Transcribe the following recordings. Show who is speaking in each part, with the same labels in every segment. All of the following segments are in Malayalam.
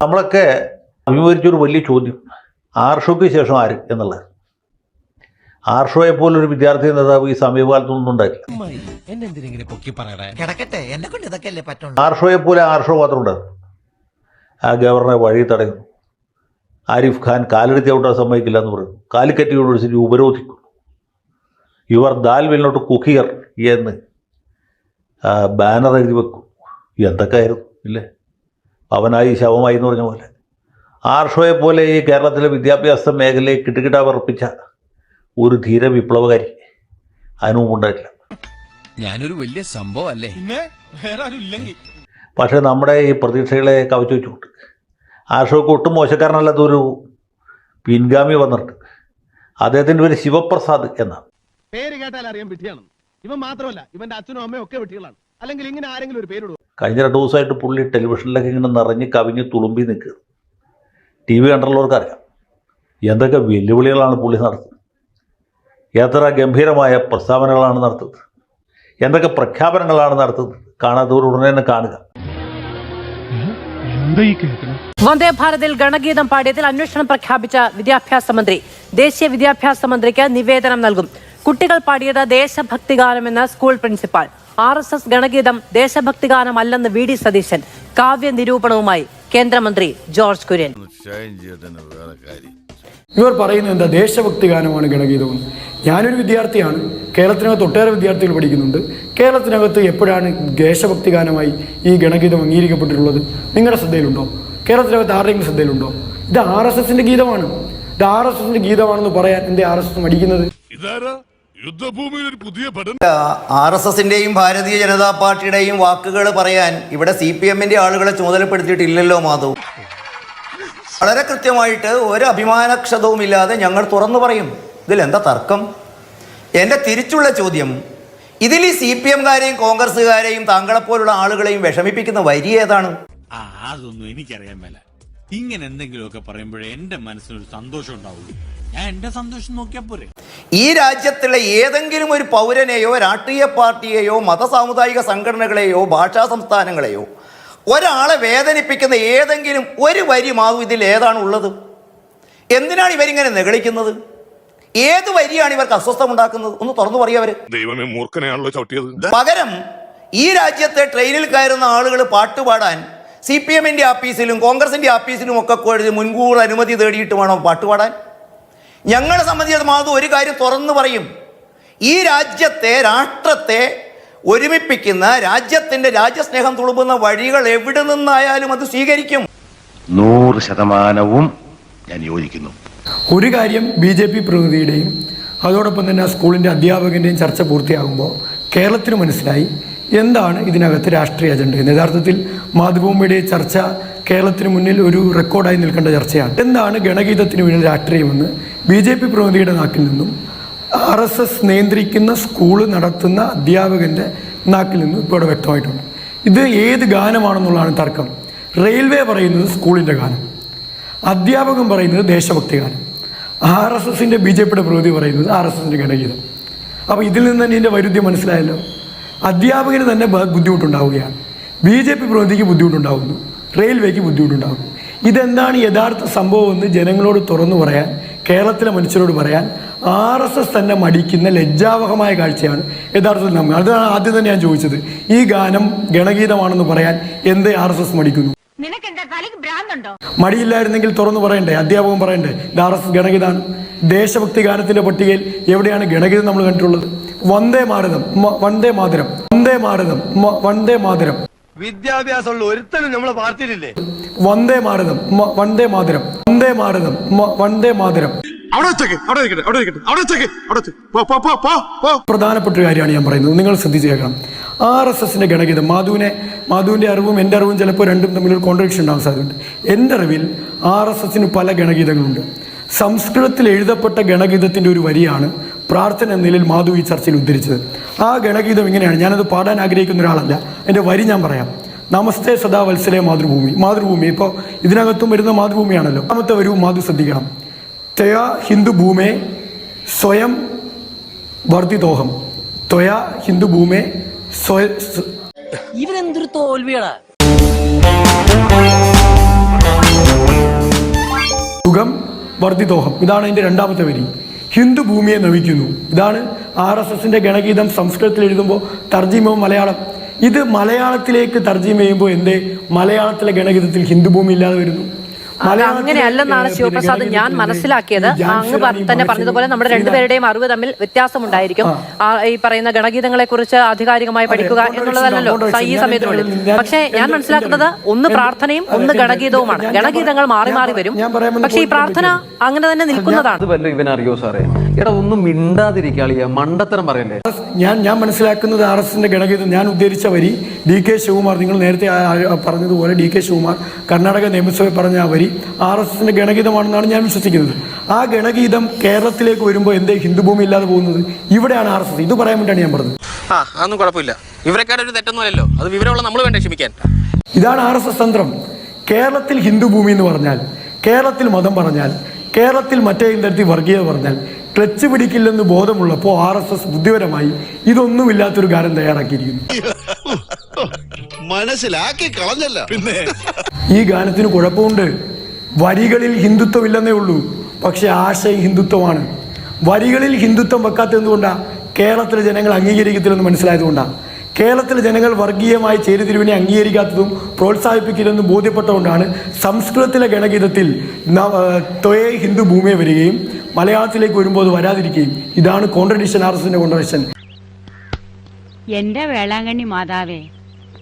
Speaker 1: നമ്മളൊക്കെ അഭിമുഖീകരിച്ചൊരു വലിയ ചോദ്യം, ആർഷോയ്ക്ക് ശേഷം ആര് എന്നുള്ളത്. ആർഷോയെ പോലൊരു വിദ്യാർത്ഥി നേതാവ് ഈ സമീപകാലത്തൊന്നും ഉണ്ടായിട്ടില്ല. ആർഷോയെ പോലെ ആർഷോ മാത്രം ഉണ്ടായിരുന്നു. ആ ഗവർണറെ വഴി തടയുന്നു. ആരിഫ് ഖാൻ കാലെടുത്ത് ഔട്ടാൻ സമ്മതിക്കില്ല എന്ന് പറയുന്നു. കാലിക്കറ്റ് യൂണിവേഴ്സിറ്റി ഉപരോധിക്കുന്നു. Your dal will not cook here എന്ന് ബാനർ എഴുതി വെക്കും. എന്തൊക്കെ ആയിരുന്നു ഇല്ലേ? അവനായി ശവമായി എന്ന് പറഞ്ഞ പോലെ ആർഷോയെ പോലെ ഈ കേരളത്തിലെ വിദ്യാഭ്യാസ മേഖലയെ കിട്ടുകിട്ടാ വിറപ്പിച്ച ഒരു ധീര വിപ്ലവകാരി അതിനു മുമ്പുണ്ടായിട്ടില്ല.
Speaker 2: ഞാനൊരു വലിയ സംഭവം അല്ലേ?
Speaker 1: പക്ഷെ നമ്മുടെ ഈ പ്രതീക്ഷകളെ കവച്ചു വെച്ചുകൊണ്ട് ആർഷോയ്ക്ക് ഒട്ടും മോശക്കാരനല്ലാത്ത ഒരു പിൻഗാമി വന്നിട്ടുണ്ട്. അദ്ദേഹത്തിൻ്റെ പേര് ശിവപ്രസാദ് എന്നാണ്.
Speaker 3: പേര് കേട്ടാൽ അറിയാൻ വിട്ടിയാണ്. ഇവൻ മാത്രമല്ല, ഇവന്റെ അച്ഛനും അമ്മയും ഒക്കെ വിട്ടികളാണ്. അല്ലെങ്കിൽ ഇങ്ങനെ ആരെങ്കിലും ഒരു പേരിടുക.
Speaker 1: കഴിഞ്ഞ 2 ദിവസമായിട്ട് പുള്ളി ടെലിവിഷനിലൊക്കെ ഇങ്ങനെ നിറഞ്ഞ് കവിഞ്ഞ് തുളുമ്പി നിൽക്കുക. TV കണ്ടുള്ളവർക്ക് അറിയാം എന്തൊക്കെ വെല്ലുവിളികളാണ് പുള്ളി നടത്തുന്നത്, എത്ര ഗംഭീരമായ പ്രസ്താവനകളാണ് നടത്തുന്നത്, എന്തൊക്കെ പ്രഖ്യാപനങ്ങളാണ് നടത്തുന്നത്. കാണാത്തവർ ഉടനെ തന്നെ കാണുക.
Speaker 4: വന്ദേ ഭാരതിൽ ഗണഗീതം പാടിയതിൽ അന്വേഷണം പ്രഖ്യാപിച്ച വിദ്യാഭ്യാസ മന്ത്രി ദേശീയ വിദ്യാഭ്യാസ മന്ത്രിക്ക് നിവേദനം നൽകും. കുട്ടികൾ പാടിയത് ദേശഭക്തിഗാനമെന്ന് സ്കൂൾ പ്രിൻസിപ്പാൾ. RSS ഗണഗീതം ദേശഭക്തിഗാനമല്ലെന്ന് VD സതീശൻ. കാവ്യ നിരൂപണവുമായി കേന്ദ്രമന്ത്രി ജോർജ് കുര്യൻ.
Speaker 5: ഇവർ പറയുന്നത് എന്താ? ദേശഭക്തി ഗാനമാണ് ഗണഗീതം. ഞാനൊരു വിദ്യാർത്ഥിയാണ്. കേരളത്തിനകത്ത് ഒട്ടേറെ വിദ്യാർത്ഥികൾ പഠിക്കുന്നുണ്ട്. കേരളത്തിനകത്ത് എപ്പോഴാണ് ദേശഭക്തി ഗാനമായി ഈ ഗണഗീതം അംഗീകരിക്കപ്പെട്ടിട്ടുള്ളത്? നിങ്ങളുടെ ശ്രദ്ധയിലുണ്ടോ? കേരളത്തിനകത്ത് ആരുടെയെങ്കിലും ശ്രദ്ധയിലുണ്ടോ? ഇത് RSSന്റെ ഗീതമാണ്. ഇത് RSSന്റെ ഗീതമാണെന്ന് പറയാൻ എന്തേ RSS മടിക്കുന്നത്?
Speaker 6: RSSന്റെയും ഭാരതീയ ജനതാ പാർട്ടിയുടെയും വാക്കുകൾ പറയാൻ ഇവിടെ CPMന്റെ ആളുകളെ ചുമതലപ്പെടുത്തിയിട്ടില്ലല്ലോ മാധവ്. വളരെ കൃത്യമായിട്ട് ഒരു അഭിമാനക്ഷതവുമില്ലാതെ ഞങ്ങൾ തുറന്നു പറയും. ഇതിലെന്താ തർക്കം? എൻ്റെ തിരിച്ചുള്ള ചോദ്യം, ഇതിൽ ഈ CPMകാരെയും കോൺഗ്രസ്സുകാരെയും താങ്കളെപ്പോലുള്ള ആളുകളെയും വിഷമിപ്പിക്കുന്ന വരി ഏതാണ്?
Speaker 7: അതൊന്നും എനിക്കറിയാൻ മേല. ഇങ്ങനെ എന്തെങ്കിലുമൊക്കെ പറയുമ്പോഴേ എൻ്റെ മനസ്സിനൊരു സന്തോഷം ഉണ്ടാവുള്ളൂ. ഞാൻ എൻ്റെ സന്തോഷം നോക്കിയാൽ പോരെ.
Speaker 6: ഈ രാജ്യത്തുള്ള ഏതെങ്കിലും ഒരു പൗരനെയോ രാഷ്ട്രീയ പാർട്ടിയെയോ മതസാമുദായിക സംഘടനകളെയോ ഭാഷാ സംസ്ഥാനങ്ങളെയോ ഒരാളെ വേദനിപ്പിക്കുന്ന ഏതെങ്കിലും ഒരു വരി മാധു ഇതിൽ ഏതാണ് ഉള്ളത്? എന്തിനാണ് ഇവരിങ്ങനെ നെഗളിക്കുന്നത്? ഏത് വരിയാണ് ഇവർക്ക് അസ്വസ്ഥം ഉണ്ടാക്കുന്നത്? ഒന്ന് തുറന്നു പറയുക.
Speaker 8: ദൈവമേ, മൂർഖനെയാണല്ലോ ചവിട്ടിയത്.
Speaker 6: പകരം ഈ രാജ്യത്തെ ട്രെയിനിൽ കയറുന്ന ആളുകൾ പാട്ടുപാടാൻ CPMന്റെ ആഫീസിലും കോൺഗ്രസിന്റെ ആഫീസിലും ഒക്കെ മുൻകൂർ അനുമതി തേടിയിട്ട് വേണം പാട്ടുപാടാൻ. ഞങ്ങളെ സംബന്ധിച്ച് മാധു ഒരു കാര്യം തുറന്നു പറയും. ഈ രാജ്യത്തെ രാഷ്ട്രത്തെ ഒരുമിപ്പിക്കുന്ന രാജ്യത്തിന്റെ രാജ്യസ്നേഹം തുളുമ്പുന്ന വഴികൾ എവിടെ നിന്നായാലും അത് സ്വീകരിക്കും.
Speaker 9: 100% ഞാൻ യോജിക്കുന്നു.
Speaker 5: ഒരു കാര്യം BJP പ്രതിനിധിയുടെയും അതോടൊപ്പം തന്നെ സ്കൂളിൻ്റെ അധ്യാപകൻ്റെയും ചർച്ച പൂർത്തിയാകുമ്പോൾ കേരളത്തിന് മനസ്സിലായി എന്താണ് ഇതിനകത്ത് രാഷ്ട്രീയ അജണ്ട എന്ന്. യഥാർത്ഥത്തിൽ മാതൃഭൂമിയുടെ ചർച്ച കേരളത്തിന് മുന്നിൽ ഒരു റെക്കോർഡായി നിൽക്കേണ്ട ചർച്ചയാണ്. എന്താണ് ഗണഗീതത്തിന് പിന്നിൽ രാഷ്ട്രീയമെന്ന് BJP പ്രതിനിധിയുടെ നാക്കിൽ നിന്നും RSS നിയന്ത്രിക്കുന്ന സ്കൂള് നടത്തുന്ന അധ്യാപകൻ്റെ നാക്കിൽ നിന്നും ഇപ്പോൾ ഇവിടെ വ്യക്തമായിട്ടുണ്ട്. ഇത് ഏത് ഗാനമാണെന്നുള്ളതാണ് തർക്കം. റെയിൽവേ പറയുന്നത് സ്കൂളിൻ്റെ ഗാനം, അധ്യാപകൻ പറയുന്നത് ദേശഭക്തി ഗാനം, RSSന്റെ BJPയുടെ പ്രതിനിധി പറയുന്നത് RSSന്റെ ഗണഗീതം. അപ്പോൾ ഇതിൽ നിന്ന് തന്നെ ഇതിൻ്റെ വൈരുദ്ധ്യം മനസ്സിലായല്ലോ. അധ്യാപകന് തന്നെ ബുദ്ധിമുട്ടുണ്ടാവുകയാണ്, BJP പ്രതിനിധിക്ക് ബുദ്ധിമുട്ടുണ്ടാകുന്നു, റെയിൽവേക്ക് ബുദ്ധിമുട്ടുണ്ടാകുന്നു. ഇതെന്താണ് യഥാർത്ഥ സംഭവമെന്ന് ജനങ്ങളോട് തുറന്നു പറയാൻ, കേരളത്തിലെ മനുഷ്യരോട് പറയാൻ RSS തന്നെ മടിക്കുന്ന ലജ്ജാവഹമായ കാഴ്ചയാണ് യഥാർത്ഥത്തിൽ നമ്മൾ. അതാണ് ആദ്യം തന്നെ ഞാൻ ചോദിച്ചത്. ഈ ഗാനം ഗണഗീതമാണെന്ന് പറയാൻ എന്ത് RSS മടിക്കുന്നു? മടിയില്ലായിരുന്നെങ്കിൽ തുറന്നു പറയണ്ടേ? അധ്യാപകൻ പറയണ്ടേ ഇത് RSS ഗണഗീതമാണ്? ദേശഭക്തി ഗാനത്തിന്റെ പട്ടികയിൽ എവിടെയാണ് ഗണഗീതം നമ്മൾ കണ്ടിട്ടുള്ളത്? വന്ദേ മാതരം, വന്ദേ മാതരം, വന്ദേ മാതരം, വന്ദേ മാതരം.
Speaker 3: വിദ്യാഭ്യാസമുള്ള ഒരുത്തനും നമ്മളെ പാർട്ടിയിലില്ലേ?
Speaker 5: വന്ദേ മാതരം, വന്ദേ മാതരം, വന്ദേ മാതരം, വന്ദേ മാതരം. പ്രധാനപ്പെട്ട ഒരു കാര്യമാണ് ഞാൻ പറയുന്നത്, നിങ്ങൾ ശ്രദ്ധിച്ചു കേൾക്കണം. RSSന്റെ ഗണഗീതം, മാധുവിൻ്റെ അറിവും എൻ്റെ അറിവും ചിലപ്പോൾ രണ്ടും തമ്മിലൊരു കോൺട്രഡിക്ഷൻ ഉണ്ടാകാൻ സാധ്യതയുണ്ട്. എൻ്റെ അറിവിൽ RSSന് പല ഗണഗീതങ്ങളുണ്ട്. സംസ്കൃതത്തിൽ എഴുതപ്പെട്ട ഗണഗീതത്തിൻ്റെ ഒരു വരിയാണ് പ്രാർത്ഥന എന്ന നിലയിൽ മാധു ഈ ചർച്ചയിൽ ഉദ്ധരിച്ചത്. ആ ഗണഗീതം ഇങ്ങനെയാണ്. ഞാനത് പാടാൻ ആഗ്രഹിക്കുന്ന ഒരാളല്ല, എൻ്റെ വരി ഞാൻ പറയാം. നമസ്തേ സദാ വത്സലേ മാതൃഭൂമി. മാതൃഭൂമി ഇപ്പോൾ ഇതിനകത്തും വരുന്ന മാതൃഭൂമിയാണല്ലോ. രണ്ടാമത്തെ വരൂ മാധു ശ്രദ്ധിക്കണം. ത്വയാ ഹിന്ദു ഭൂമേ സ്വയം വർദ്ധിതോഹം. ത്വയാ ഹിന്ദു ഭൂമേ
Speaker 4: ഇവരെന്തൊരു തോൽവിയാടാ.
Speaker 5: സുഖം വർദ്ധിതോഹം, ഇതാണ് അതിൻ്റെ രണ്ടാമത്തെ വരി. ഹിന്ദു ഭൂമിയെ നമിക്കുന്നു, ഇതാണ് RSSന്റെ ഗണഗീതം സംസ്കൃതത്തിൽ എഴുതുമ്പോൾ തർജിമ മലയാളം. ഇത് മലയാളത്തിലേക്ക് തർജിമ ചെയ്യുമ്പോൾ എന്തേ മലയാളത്തിലെ ഗണഗീതത്തിൽ ഹിന്ദു ഭൂമി ഇല്ലാതെ വരുന്നു?
Speaker 4: അങ്ങനെയല്ലെന്നാണ് ശിവപ്രസാദ് ഞാൻ മനസ്സിലാക്കിയത്. അങ്ങ് തന്നെ പറഞ്ഞതുപോലെ നമ്മുടെ രണ്ടുപേരുടെയും അറിവ് തമ്മിൽ വ്യത്യാസമുണ്ടായിരിക്കും. ഈ പറയുന്ന ഗണഗീതങ്ങളെ കുറിച്ച് ആധികാരികമായി പഠിക്കുക എന്നുള്ളതല്ലോ ഈ സമയത്തിനുള്ളിൽ. പക്ഷേ ഞാൻ മനസ്സിലാക്കുന്നത് ഒന്ന് പ്രാർത്ഥനയും ഒന്ന് ഗണഗീതവുമാണ്. ഗണഗീതങ്ങൾ മാറി മാറി വരും, പക്ഷേ ഈ പ്രാർത്ഥന അങ്ങനെ തന്നെ നിൽക്കുന്നതാണ്.
Speaker 9: ഇവനറിയോ സാറേ? എടാ ഒന്നും മിണ്ടാതിരിക്കാളിയ മണ്ടത്തരം പറയല്ലേ.
Speaker 5: ഞാൻ മനസ്സിലാക്കുന്നത് RSSന്റെ ഗണഗീതം ഞാൻ ഉദ്ധരിച്ച വരി DK ശിവകുമാർ, നിങ്ങൾ നേരത്തെ പറഞ്ഞതുപോലെ DK ശിവകുമാർ കർണാടക നിയമസഭയിൽ പറഞ്ഞ ആ വരി RSSന്റെ ഗണഗീതമാണെന്നാണ് ഞാൻ വിശ്വസിക്കുന്നത്. ആ ഗണഗീതം കേരളത്തിലേക്ക് വരുമ്പോൾ എന്തേ ഹിന്ദുഭൂമി ഇല്ലാതെ പോകുന്നത്? ഇവിടെയാണ് RSS. ഇത് പറയാൻ വേണ്ടിയാണ് ഞാൻ പറഞ്ഞത്.
Speaker 9: അതൊന്നും കുഴപ്പമില്ല, ഇവരെക്കാട് ഒരു തെറ്റൊന്നുമല്ലോ, അത് വിവരമുള്ള നമ്മൾ വേണ്ട ക്ഷമിക്കാൻ.
Speaker 5: ഇതാണ് RSS തന്ത്രം. കേരളത്തിൽ ഹിന്ദുഭൂമി എന്ന് പറഞ്ഞാൽ, കേരളത്തിൽ മതം പറഞ്ഞാൽ, കേരളത്തിൽ മറ്റേ തരത്തിൽ വർഗീയത പറഞ്ഞാൽ ക്ലച്ച് പിടിക്കില്ലെന്ന് ബോധമുള്ളപ്പോൾ RSS ബുദ്ധിപരമായി ഇതൊന്നുമില്ലാത്തൊരു ഗാനം തയ്യാറാക്കിയിരിക്കുന്നു.
Speaker 3: മനസ്സിലാക്കി കളഞ്ഞല്ല. പിന്നെ
Speaker 5: ഈ ഗാനത്തിന് കുഴപ്പമുണ്ട്. വരികളിൽ ഹിന്ദുത്വം ഇല്ലെന്നേ ഉള്ളൂ, പക്ഷെ ആശയം ഹിന്ദുത്വമാണ്. വരികളിൽ ഹിന്ദുത്വം വെക്കാത്തത് എന്തുകൊണ്ടാണ്? കേരളത്തിലെ ജനങ്ങൾ അംഗീകരിക്കത്തില്ലെന്ന് മനസ്സിലായതുകൊണ്ടാണ്. കേരളത്തിലെ ജനങ്ങൾ വർഗീയമായി ചേരിതിരിവിനെ അംഗീകരിക്കാത്തതും പ്രോത്സാഹിപ്പിക്കില്ലെന്നും ബോധ്യപ്പെട്ടതുകൊണ്ടാണ് സംസ്കൃതത്തിലെ ഗണഗീതത്തിൽ ത്വയേ ഹിന്ദു ഭൂമിയെ വരികയും മലയാളത്തിലേക്ക് വരുമ്പോൾ അത് വരാതിരിക്കുകയും. ഇതാണ് കോൺട്രഡിക്ഷൻ, RSSന്റെ കോൺട്രഡിക്ഷൻ.
Speaker 10: എന്റെ വേളാങ്കണ്ണി മാതാവേ,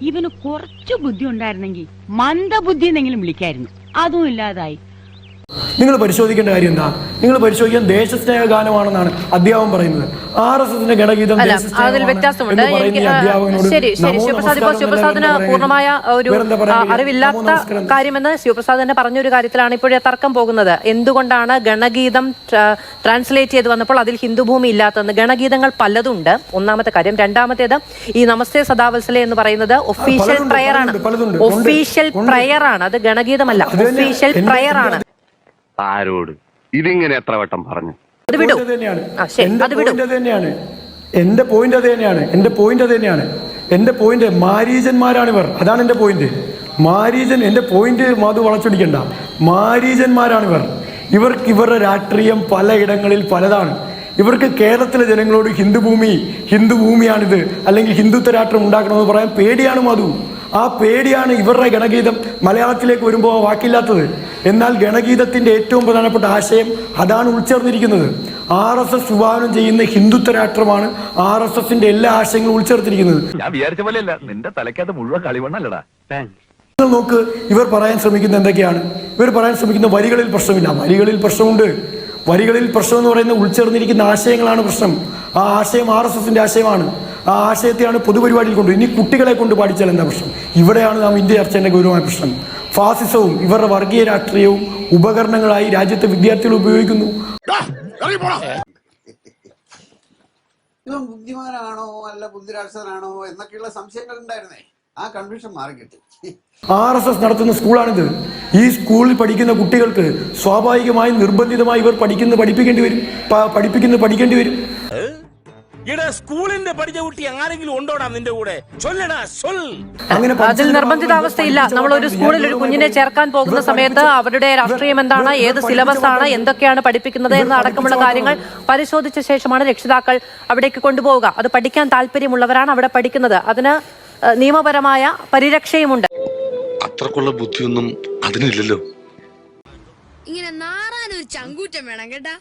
Speaker 10: ഇവന് കുറച്ചു ബുദ്ധി ഉണ്ടായിരുന്നെങ്കിൽ മന്ദബുദ്ധി എന്നെങ്കിലും വിളിക്കായിരുന്നു. അതും ഇല്ലാതായി.
Speaker 5: നിങ്ങൾ പരിശോധിക്കേണ്ട കാര്യം എന്താ? നിങ്ങൾ പരിശോധിക്കാൻ ദേശസ്നേഹ ഗാനമാണെന്നാണ് അധ്യാപകൻ പറയുന്നത്. RSSന്റെ ഗണഗീതം
Speaker 4: അതിൽ വ്യത്യാസമുണ്ട്. ശരി ശരി ശിവപ്രസാദ്, ഇപ്പോൾ ശിവപ്രസാദിന് പൂർണ്ണമായ ഒരു അറിവില്ലാത്ത കാര്യമെന്ന് ശിവപ്രസാദ് തന്നെ പറഞ്ഞൊരു കാര്യത്തിലാണ് ഇപ്പോഴേ തർക്കം പോകുന്നത്. എന്തുകൊണ്ടാണ് ഗണഗീതം ട്രാൻസ്ലേറ്റ് ചെയ്ത് വന്നപ്പോൾ അതിൽ ഹിന്ദുഭൂമി ഇല്ലാത്തതെന്ന്? ഗണഗീതങ്ങൾ പലതുണ്ട്, ഒന്നാമത്തെ കാര്യം. രണ്ടാമത്തേത്, ഈ നമസ്തേ സദാവത്സലെ എന്ന് പറയുന്നത് ഒഫീഷ്യൽ പ്രയർ ആണ്. ഒഫീഷ്യൽ പ്രയർ ആണ്, അത് ഗണഗീതമല്ല, ഒഫീഷ്യൽ പ്രയർ ആണ്.
Speaker 8: ആരോട് ഇതിങ്ങനെ എത്ര വട്ടം പറഞ്ഞു?
Speaker 5: എന്റെ പോയിന്റ് അത് തന്നെയാണ്. എന്റെ പോയിന്റ് മാരീജന്മാരാണിവർ, അതാണ് എന്റെ പോയിന്റ്. എന്റെ പോയിന്റ് മാധു വളച്ചൊടിക്കണ്ട. മാരീജന്മാരാണിവർ. ഇവർക്ക് ഇവരുടെ രാഷ്ട്രീയം പലയിടങ്ങളിൽ പലതാണ്. ഇവർക്ക് കേരളത്തിലെ ജനങ്ങളോട് ഹിന്ദുഭൂമിയാണിത് അല്ലെങ്കിൽ ഹിന്ദുത്വ രാഷ്ട്രം ഉണ്ടാക്കണമെന്ന് പറയാൻ പേടിയാണ് മാധു. ആ പേടിയാണ് ഇവരുടെ ഗണഗീതം മലയാളത്തിലേക്ക് വരുമ്പോൾ വാക്കില്ലാത്തത്. എന്നാൽ ഗണഗീതത്തിന്റെ ഏറ്റവും പ്രധാനപ്പെട്ട ആശയം അതാണ് ഉൾച്ചേർന്നിരിക്കുന്നത്. RSS വിഭാവനം ചെയ്യുന്ന ഹിന്ദുത്വ രാഷ്ട്രമാണ് RSSന്റെ എല്ലാ ആശയങ്ങളും ഉൾച്ചേർത്തിരിക്കുന്നത്.
Speaker 8: ഞാൻ വിചാരിച്ച പോലെയല്ല, നിന്റെ തലക്കകത്ത് മുഴുവൻ കളിവണ്ണല്ലടാ.
Speaker 5: നിങ്ങൾ നോക്ക്, ഇവർ പറയാൻ ശ്രമിക്കുന്ന എന്തൊക്കെയാണ്? ഇവർ പറയാൻ ശ്രമിക്കുന്ന വരികളിൽ പ്രശ്നമില്ല. വരികളിൽ പ്രശ്നമുണ്ട്. വരികളിൽ പ്രശ്നം എന്ന് പറയുന്ന ഉൾച്ചേർന്നിരിക്കുന്ന ആശയങ്ങളാണ് പ്രശ്നം. ആ ആശയം RSSന്റെ ആശയമാണ്. ആ ആശയത്തെയാണ് പൊതുപരിപാടിയിൽ കൊണ്ട് ഇനി കുട്ടികളെ കൊണ്ട് പാടിച്ചാൽ എന്താ പ്രശ്നം? ഇവിടെയാണ് നാം ഇന്ത്യ ചർച്ചയുടെ ഗൗരവമായ പ്രശ്നം. ഫാസിസവും ഇവരുടെ വർഗീയ രാഷ്ട്രീയവും ഉപകരണങ്ങളായി രാജ്യത്തെ വിദ്യാർത്ഥികൾ ഉപയോഗിക്കുന്നു.
Speaker 11: ഇവൻ ബുദ്ധിമാനാണോ അല്ല ബുദ്ധിരാക്ഷസനാണോ എന്നൊക്കെയുള്ള സംശയങ്ങൾ ഉണ്ടായിരുന്നേ. ആ കൺഫ്യൂഷൻ മാറിക്കിട്ടി.
Speaker 5: RSS നടത്തുന്ന സ്കൂളാണിത്. ഈ സ്കൂളിൽ പഠിക്കുന്ന കുട്ടികൾക്ക് സ്വാഭാവികമായും നിർബന്ധിതമായി ഇവർ പഠിക്കേണ്ടി വരും.
Speaker 7: സ്കൂളിന്റെ പഠിച്ച കുട്ടി ആരെങ്കിലും ഉണ്ടോടാ നിന്റെ കൂടെ?
Speaker 4: അതിൽ നിർബന്ധിതാവസ്ഥയില്ല. നമ്മൾ ഒരു സ്കൂളിൽ ഒരു കുഞ്ഞിനെ ചേർക്കാൻ പോകുന്ന സമയത്ത് അവരുടെ രാഷ്ട്രീയം എന്താണ്, ഏത് സിലബസ് ആണ്, എന്തൊക്കെയാണ് പഠിപ്പിക്കുന്നത് എന്ന അടക്കമുള്ള കാര്യങ്ങൾ പരിശോധിച്ച ശേഷമാണ് രക്ഷിതാക്കൾ അവിടേക്ക് കൊണ്ടുപോവുക. അത് പഠിക്കാൻ താല്പര്യമുള്ളവരാണ് അവിടെ പഠിക്കുന്നത്. അതിന് നിയമപരമായ പരിരക്ഷയുമുണ്ട്.
Speaker 8: അത്രക്കുള്ള ബുദ്ധിയൊന്നും അതിനില്ലല്ലോ.
Speaker 10: ഇങ്ങനെ നാറാനൊരു ചങ്കൂറ്റം വേണം കേട്ടാ.